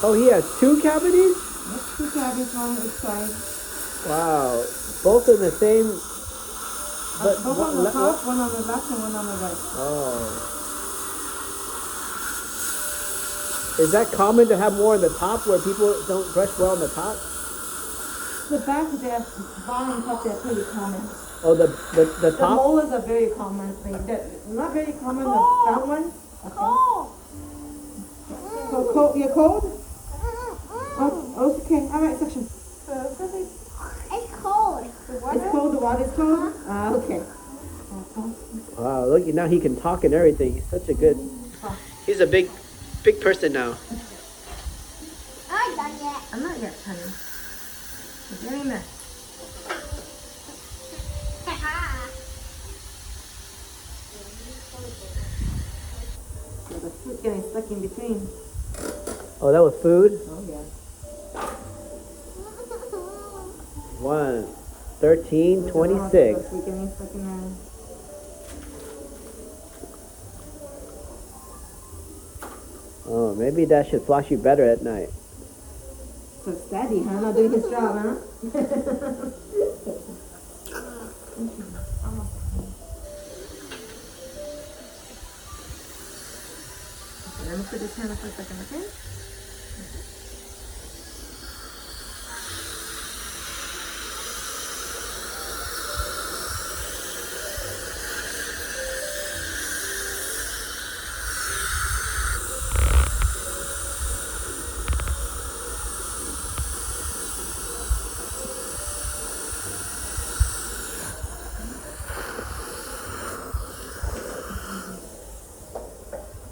Oh, he has two cavities? That's 2 cavities on each side. Wow. Both in the same. But Both on the top, one on the left and one on the right. Oh. Is that common to have more on the top where people don't brush well on the top? The back of their bottom top, they're pretty common. Oh, the The top? molars are very common thing. Not very common, the front one. Okay. Cold? You're cold? Oh, okay. All right, section. It's cold. It's cold. The water's cold. Okay. Wow, look, now he can talk and everything. He's such a good. He's a big person now. I'm not done yet. I'm not yet, honey. It's very nice. The food getting stuck in between. Oh, that was food? Oh, yeah. 1, 13, 26. The food getting stuck in there. Oh, maybe that should flush you better at night. So steady, huh? Not doing his job, huh? Let me put this hand up for a second, okay?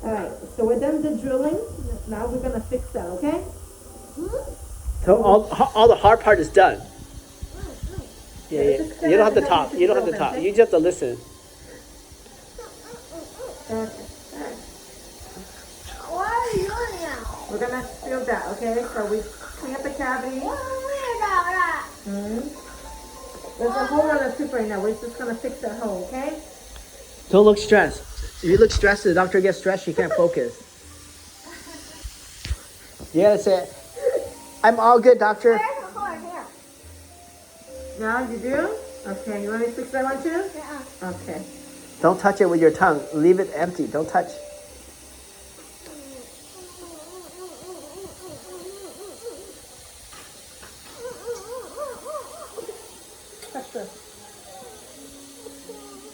Alright, so we're done the drilling. Now we're gonna fix that, okay? So all the hard part is done. Yeah, yeah. You don't have to talk. You don't have to talk. You just have to listen. What are you doing now? We're gonna fill that, okay? So we clean up the cavity. There's a hole on the tooth right now. We're just gonna fix that hole, okay? Don't look stressed. If you look stressed, the doctor gets stressed, you can't focus. You gotta say, I'm all good, doctor. There's a hole here. Yeah, you do? Okay, you want me to fix that one too? Yeah. Okay. Don't touch it with your tongue. Leave it empty. Don't touch. Touch this.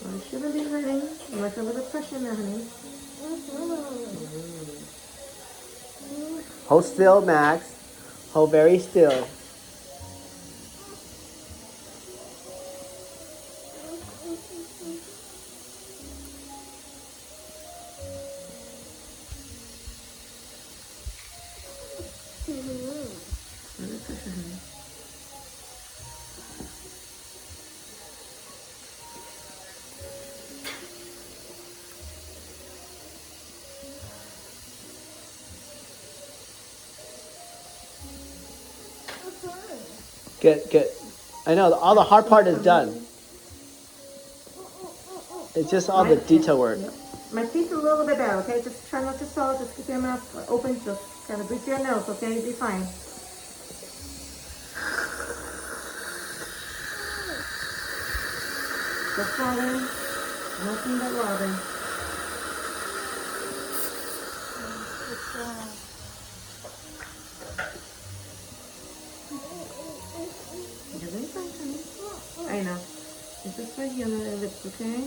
Well, it shouldn't be hurting. Unless a little pressure there, honey. Hold still, Max. Hold very still. Little pressure, honey. Good, good. I know, all the hard part is done. It's just all the detail work. My teeth are a little bit bad, okay? Just try not to swallow. Just keep your mouth open. Just kind of breathe through your nose, okay? You'll be fine. Just swallow. Nothing but water. You're doing fine, honey. I know. It's just right here on the lips, okay?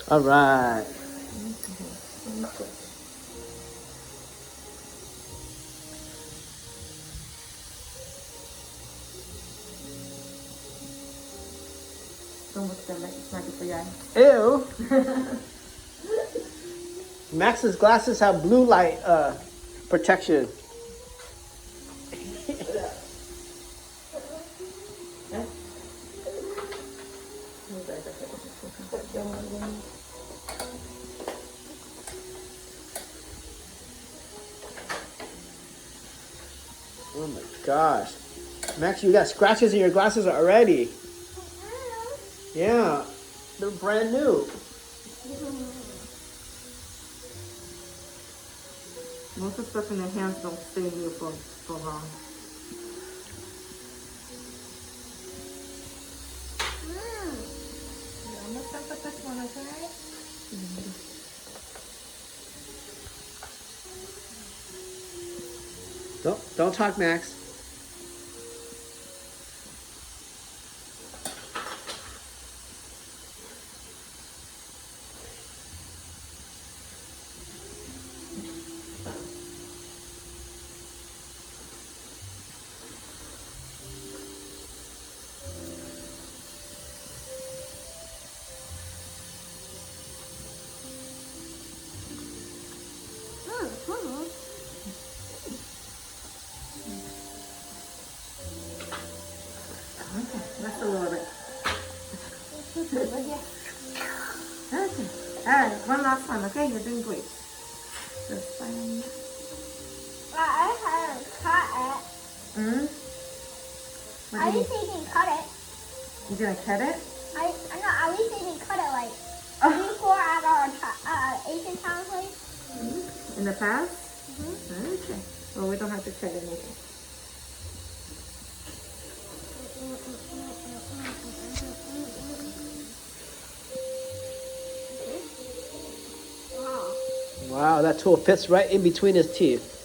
All right. Don't look at them like it's not good for your eye. Ew. Max's glasses have blue light protection. gosh. Max, you got scratches in your glasses already. Yeah, they're brand new. Most of the stuff in your hands don't stay here for long. I'm almost done with this one, okay? Don't talk, Max. Okay, that's a little bit. Okay. Alright, one last one, okay? You're doing great. Just fine. I haven't cut it. What At do you least you can cut it. You gonna cut it? I know, at least you can cut it like Oh. before at our Asian town place. In the past? Okay. Well, we don't have to cut anything. Wow. Wow, that tool fits right in between his teeth.